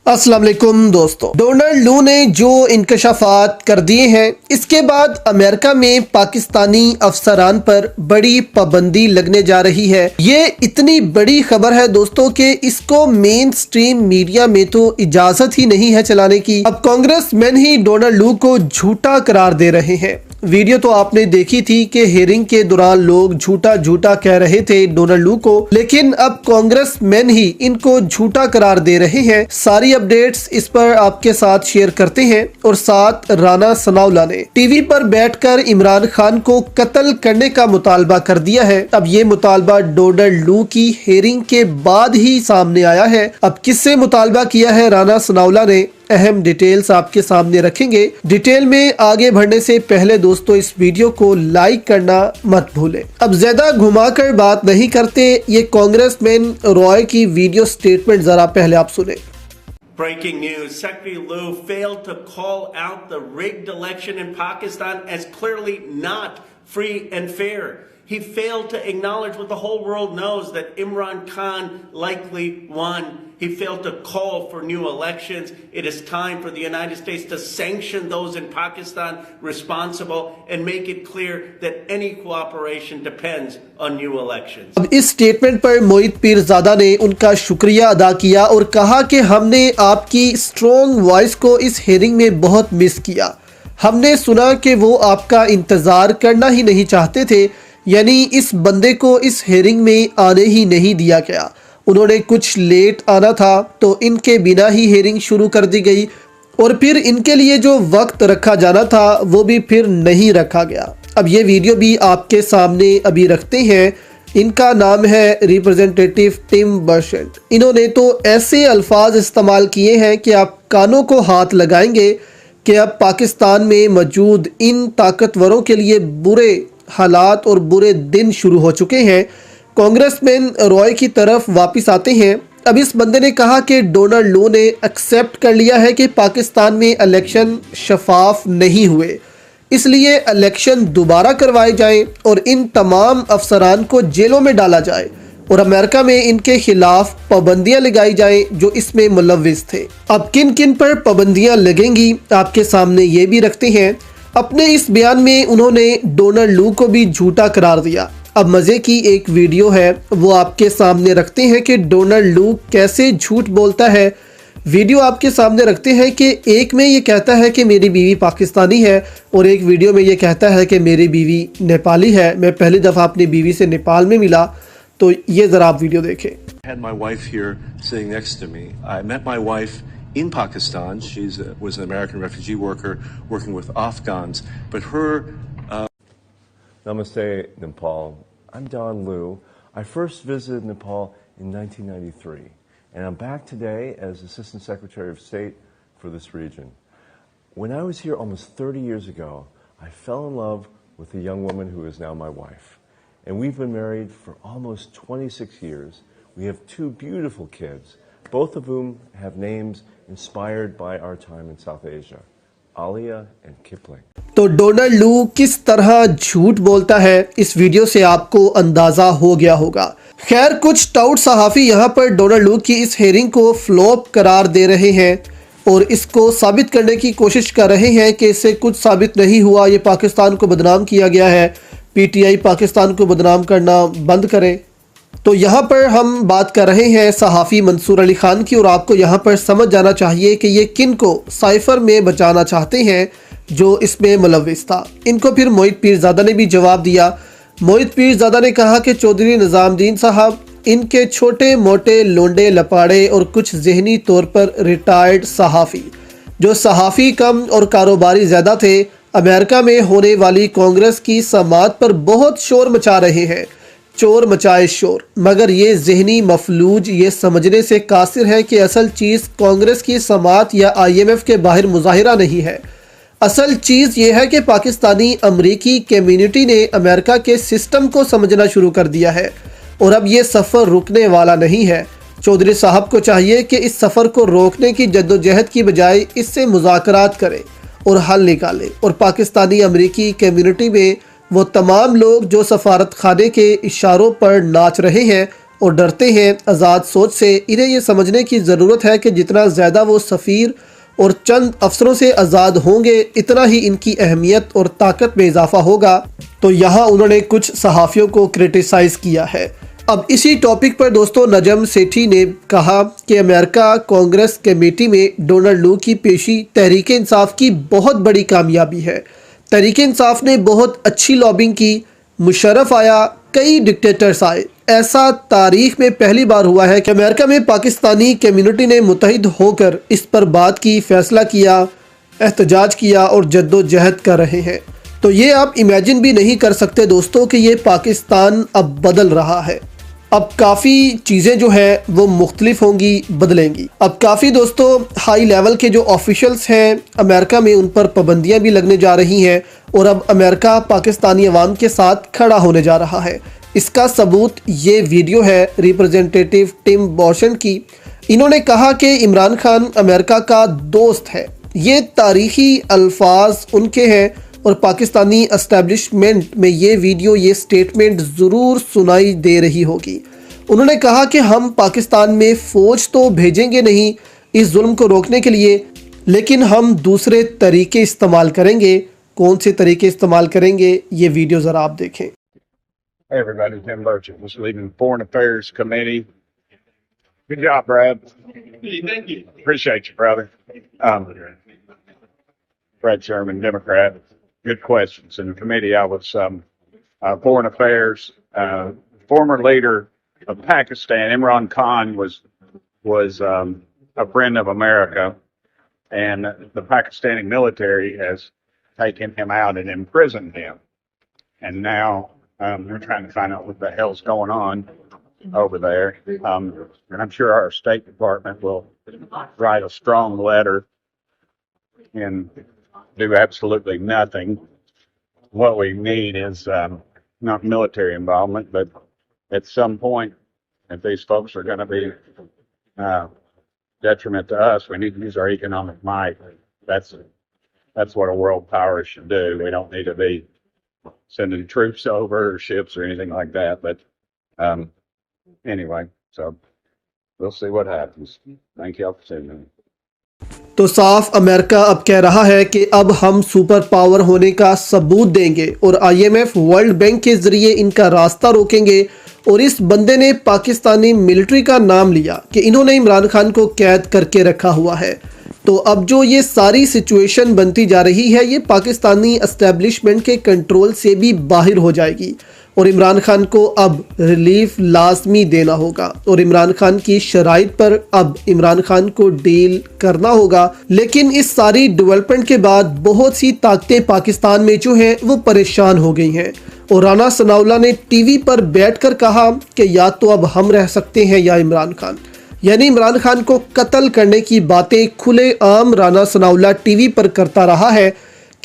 अस्सलाम वालेकुम दोस्तों, डोनाल्ड लू ने जो इंकशाफात कर दिए हैं, इसके बाद अमेरिका में पाकिस्तानी अफसरान पर बड़ी पाबंदी लगने जा रही है। ये इतनी बड़ी खबर है दोस्तों कि इसको मेन स्ट्रीम मीडिया में तो इजाजत ही नहीं है चलाने की। अब कांग्रेसमैन ही डोनाल्ड लू को झूठा करार दे रहे हैं। वीडियो तो आपने देखी थी कि हियरिंग के दौरान लोग झूठा झूठा कह रहे थे डोनाल्ड लू को, लेकिन अब कांग्रेसमैन ही इनको झूठा करार दे रहे हैं। सारी अपडेट्स इस पर आपके साथ शेयर करते हैं। और साथ राना सनाउल्लाह ने टीवी पर बैठकर इमरान खान को कत्ल करने का मुतालबा कर दिया है। अब ये मुतालबा डोनाल्ड लू की हियरिंग के बाद ही सामने आया है। अब किससे मुतालबा किया है राना सनाउल्लाह ने, अहम डिटेल्स आपके सामने रखेंगे। डिटेल में आगे बढ़ने से पहले दोस्तों इस वीडियो को लाइक करना मत भूलें। अब ज्यादा घुमाकर बात नहीं करते, ये कांग्रेसमैन रॉय की वीडियो स्टेटमेंट जरा पहले आप सुने। Breaking news, Secretary Lew failed to call out the rigged election in Pakistan as clearly not free and fair. He failed to acknowledge what the whole world knows, that Imran Khan likely won. He failed to call for new elections. It is time for the United States to sanction those in Pakistan responsible and make it clear that any cooperation depends on new elections. अब इस statement पर मोहित पीरजादा ने उनका शुक्रिया अदा किया और कहा कि हमने आपकी स्ट्रॉन्ग वॉइस को इस हियरिंग में बहुत मिस किया। हमने सुना कि वो आपका इंतजार करना ही नहीं चाहते थे, यानी इस बंदे को इस हियरिंग में आने ही नहीं दिया गया। उन्होंने कुछ लेट आना था तो इनके बिना ही हियरिंग शुरू कर दी गई और फिर इनके लिए जो वक्त रखा जाना था वो भी फिर नहीं रखा गया। अब ये वीडियो भी आपके सामने अभी रखते हैं। इनका नाम है रिप्रेजेंटेटिव टिम बर्शेट। इन्होंने तो ऐसे अल्फाज इस्तेमाल किए हैं कि आप कानों को हाथ लगाएंगे कि अब पाकिस्तान में मौजूद इन ताकतवरों के लिए बुरे हालात और बुरे दिन शुरू हो चुके हैं। कांग्रेसमैन रॉय की तरफ वापस आते हैं। अब इस बंदे ने कहा कि डोनाल्ड लू ने एक्सेप्ट कर लिया है कि पाकिस्तान में इलेक्शन शफाफ नहीं हुए, इसलिए इलेक्शन दोबारा करवाए जाएं और इन तमाम अफसरान को जेलों में डाला जाए और अमेरिका में इनके खिलाफ पाबंदियां लगाई जाएं जो इसमें मुलव्विस थे। अब किन किन पर पाबंदियां लगेंगी आपके सामने ये भी रखते हैं। अपने इस बयान में उन्होंने डोनाल्ड लू को भी झूठा करार दिया। अब मजे की एक वीडियो है, वो आपके सामने रखते हैं कि डोनाल्ड लू कैसे झूठ बोलता है। वीडियो आपके सामने रखते हैं कि एक में ये कहता है कि मेरी बीवी पाकिस्तानी है और एक वीडियो में ये कहता है कि मेरी बीवी नेपाली है। मैं पहली दफ़ा अपनी बीवी से नेपाल में मिला, तो ये ज़रा आप वीडियो देखें। Had my wife here sitting next to me. I met my wife in Pakistan. Was an American refugee worker working with Afghans, but her Namaste, Nepal. I'm Don Liu. I first visited Nepal in 1993, and I'm back today as Assistant Secretary of State for this region. When I was here almost 30 years ago, I fell in love with a young woman who is now my wife. And we've been married for almost 26 years. We have two beautiful kids, both of whom have names inspired by our time in South Asia, Alia and Kipling. तो Donald लू किस तरह झूठ बोलता है इस video से आपको अंदाजा हो गया होगा। खैर, कुछ टाउट सहाफ़ी यहाँ पर डोनाल्ड लू की इस हियरिंग को फ्लॉप करार दे रहे हैं और इसको साबित करने की कोशिश कर रहे हैं कि इससे कुछ साबित नहीं हुआ, ये पाकिस्तान को बदनाम किया गया है, पीटीआई पाकिस्तान को बदनाम करना बंद करे। तो यहाँ पर हम बात कर रहे हैं सहाफ़ी मंसूर अली खान की और आपको यहाँ पर समझ जाना चाहिए कि ये किन को साइफर में बचाना चाहते हैं जो इसमें मुलव्विस था। इनको फिर मोहित पीरजादा ने भी जवाब दिया। मोहित पीरजादा ने कहा कि चौधरी निज़ामुद्दीन साहब इनके छोटे मोटे लोंडे लपाड़े और कुछ जहनी तौर पर रिटायर्ड सहाफ़ी जो सहाफ़ी कम और कारोबारी ज़्यादा थे, अमेरिका में होने वाली कांग्रेस की समात पर बहुत शोर मचा रहे हैं। चोर मचाए शोर, मगर ये जहनी मफलूज ये समझने से कासिर है कि असल चीज़ कांग्रेस की समात या IMF के बाहर मुजाहिरा नहीं है। असल चीज़ ये है कि पाकिस्तानी अमरीकी कम्युनिटी ने अमेरिका के सिस्टम को समझना शुरू कर दिया है और अब ये सफ़र रुकने वाला नहीं है। चौधरी साहब को चाहिए कि इस सफ़र को रोकने की जद्दोजहद की बजाय इससे मुज़ाकरात करें और हल निकालें और पाकिस्तानी अमरीकी कम्युनिटी में वो तमाम लोग जो सफारत खाने के इशारों पर नाच रहे हैं और डरते हैं आज़ाद सोच से। इन्हें ये समझने की ज़रूरत है कि जितना ज़्यादा वो सफ़ीर और चंद अफसरों से आज़ाद होंगे इतना ही इनकी अहमियत और ताकत में इजाफा होगा। तो यहाँ उन्होंने कुछ सहाफ़ियों को क्रिटिसाइज़ किया है। अब इसी टॉपिक पर दोस्तों नजम सेठी ने कहा कि अमेरिका कांग्रेस कमेटी में डोनाल्ड लू की पेशी तहरीक इंसाफ की बहुत बड़ी कामयाबी है। तहरीक इंसाफ ने बहुत अच्छी लॉबिंग की, मुशर्रफ आया, कई डिक्टेटर्स आए। ऐसा तारीख में पहली बार हुआ है कि अमेरिका में पाकिस्तानी कम्युनिटी ने मुत्तहिद होकर इस पर बात की, फैसला किया, एहतजाज किया और जद्दोजहद कर रहे हैं। तो ये आप इमेजिन भी नहीं कर सकते दोस्तों कि ये पाकिस्तान अब बदल रहा है। अब काफ़ी चीज़ें जो है वो मुख्तलिफ होंगी, बदलेंगी। अब काफ़ी दोस्तों हाई लेवल के जो ऑफिशियल्स हैं अमेरिका में उन पर पाबंदियां भी लगने जा रही हैं और अब अमेरिका पाकिस्तानी अवाम के साथ खड़ा होने जा रहा है। इसका सबूत ये वीडियो है रिप्रेजेंटेटिव टिम बॉशन की। इन्होंने कहा कि इमरान खान अमेरिका का दोस्त है। ये तारीखी अल्फाज उनके हैं और पाकिस्तानी एस्टेब्लिशमेंट में ये वीडियो, ये स्टेटमेंट ज़रूर सुनाई दे रही होगी। उन्होंने कहा कि हम पाकिस्तान में फ़ौज तो भेजेंगे नहीं इस जुल्म को रोकने के लिए, लेकिन हम दूसरे तरीके इस्तेमाल करेंगे। कौन से तरीके इस्तेमाल करेंगे ये वीडियो ज़रा आप देखें। Hey everybody, Tim Burchett was leading the Foreign Affairs Committee. Good job, Brad. Thank you. Appreciate you, brother. Brad Sherman, Democrat. Good questions. In the committee, I was Foreign Affairs. Former leader of Pakistan, Imran Khan, was a friend of America, and the Pakistani military has taken him out and imprisoned him. And now we're trying to find out what the hell's going on over there. And I'm sure our State Department will write a strong letter and do absolutely nothing. What we need is not military involvement, but at some point, if these folks are going to be detriment to us, we need to use our economic might. That's what a world power should do. We don't need to be sending troops over or ships or anything like that. But anyway, so we'll see what happens. Thank you all for tuning in. तो साफ America अब कह रहा है कि अब हम super power होने का सबूत देंगे और IMF, वर्ल्ड बैंक के जरिए इनका रास्ता रोकेंगे। और इस बंदे ने पाकिस्तानी मिलिट्री का नाम लिया कि इन्होंने इमरान खान को कैद करके रखा हुआ है। तो अब जो ये सारी सिचुएशन बनती जा रही है ये पाकिस्तानी एस्टेब्लिशमेंट के कंट्रोल से भी बाहर हो जाएगी और इमरान खान को अब रिलीफ लाजमी देना होगा और इमरान खान की शराइत पर अब इमरान खान को डील करना होगा। लेकिन इस सारी डेवलपमेंट के बाद बहुत सी ताकतें पाकिस्तान में जो हैं वो परेशान हो गई हैं और राना सनाउल्लाह ने टीवी पर बैठकर कहा कि या तो अब हम रह सकते हैं या इमरान खान। यानी इमरान खान को कत्ल करने की बातें खुले आम राना सनाउल्लाह टीवी पर करता रहा है।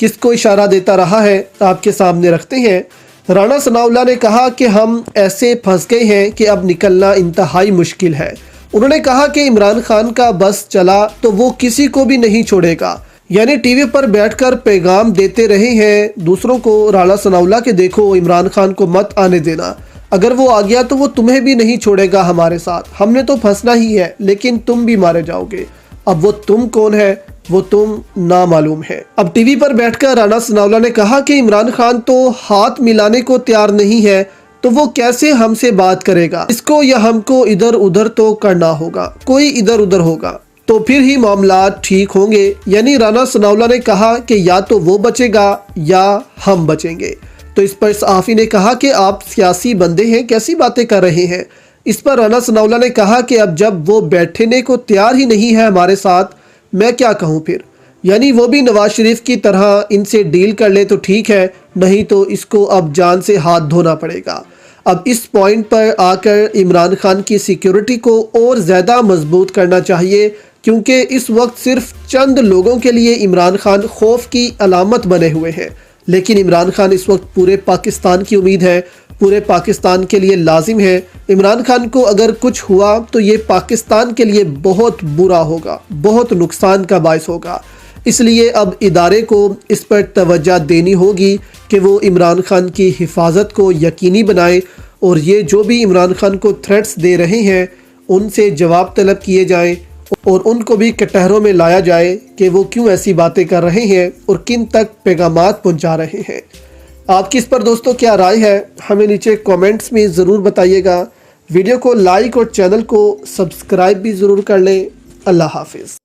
किसको इशारा देता रहा है आपके सामने रखते हैं। राना सनाउल्लाह ने कहा कि हम ऐसे फंस गए हैं कि अब निकलना इंतहाई मुश्किल है। उन्होंने कहा कि इमरान खान का बस चला तो वो किसी को भी नहीं छोड़ेगा। यानी टीवी पर बैठकर पैगाम देते रहे हैं दूसरों को राना सनाउल्लाह के देखो इमरान खान को मत आने देना, अगर वो आ गया तो वो तुम्हें भी नहीं छोड़ेगा हमारे साथ, हमने तो फंसना ही है लेकिन तुम भी मारे जाओगे। अब वो तुम कौन है वो तुम ना मालूम है। अब टीवी पर बैठकर राना सनाउल्लाह ने कहा कि इमरान खान तो हाथ मिलाने को तैयार नहीं है तो वो कैसे हमसे बात करेगा, इसको या हमको इधर उधर तो करना होगा, कोई इधर उधर होगा तो फिर ही मामला ठीक होंगे। यानी राना सनाउल्लाह ने कहा कि या तो वो बचेगा या हम बचेंगे। तो इस पर सहाफ़ी ने कहा कि आप सियासी बंदे हैं, कैसी बातें कर रहे हैं। इस पर राना सनाउल्लाह ने कहा कि अब जब वो बैठने को तैयार ही नहीं है हमारे साथ, मैं क्या कहूँ फिर। यानी वो भी नवाज शरीफ की तरह इनसे डील कर ले तो ठीक है, नहीं तो इसको अब जान से हाथ धोना पड़ेगा। अब इस पॉइंट पर आकर इमरान खान की सिक्योरिटी को और ज़्यादा मजबूत करना चाहिए क्योंकि इस वक्त सिर्फ चंद लोगों के लिए इमरान खान खौफ की अलामत बने हुए हैं। लेकिन इमरान खान इस वक्त पूरे पाकिस्तान की उम्मीद है, पूरे पाकिस्तान के लिए लाजिम है। इमरान खान को अगर कुछ हुआ तो ये पाकिस्तान के लिए बहुत बुरा होगा, बहुत नुकसान का बायस होगा। इसलिए अब इदारे को इस पर तवज्जो देनी होगी कि वो इमरान खान की हिफाजत को यकीनी बनाए और ये जो भी इमरान खान को थ्रेट्स दे रहे हैं उनसे जवाब तलब किए जाएं और उनको भी कटहरों में लाया जाए कि वो क्यों ऐसी बातें कर रहे हैं और किन तक पैगामात पहुंचा रहे हैं। आपकी इस पर दोस्तों क्या राय है, हमें नीचे कमेंट्स में ज़रूर बताइएगा। वीडियो को लाइक और चैनल को सब्सक्राइब भी ज़रूर कर लें। अल्लाह हाफिज़।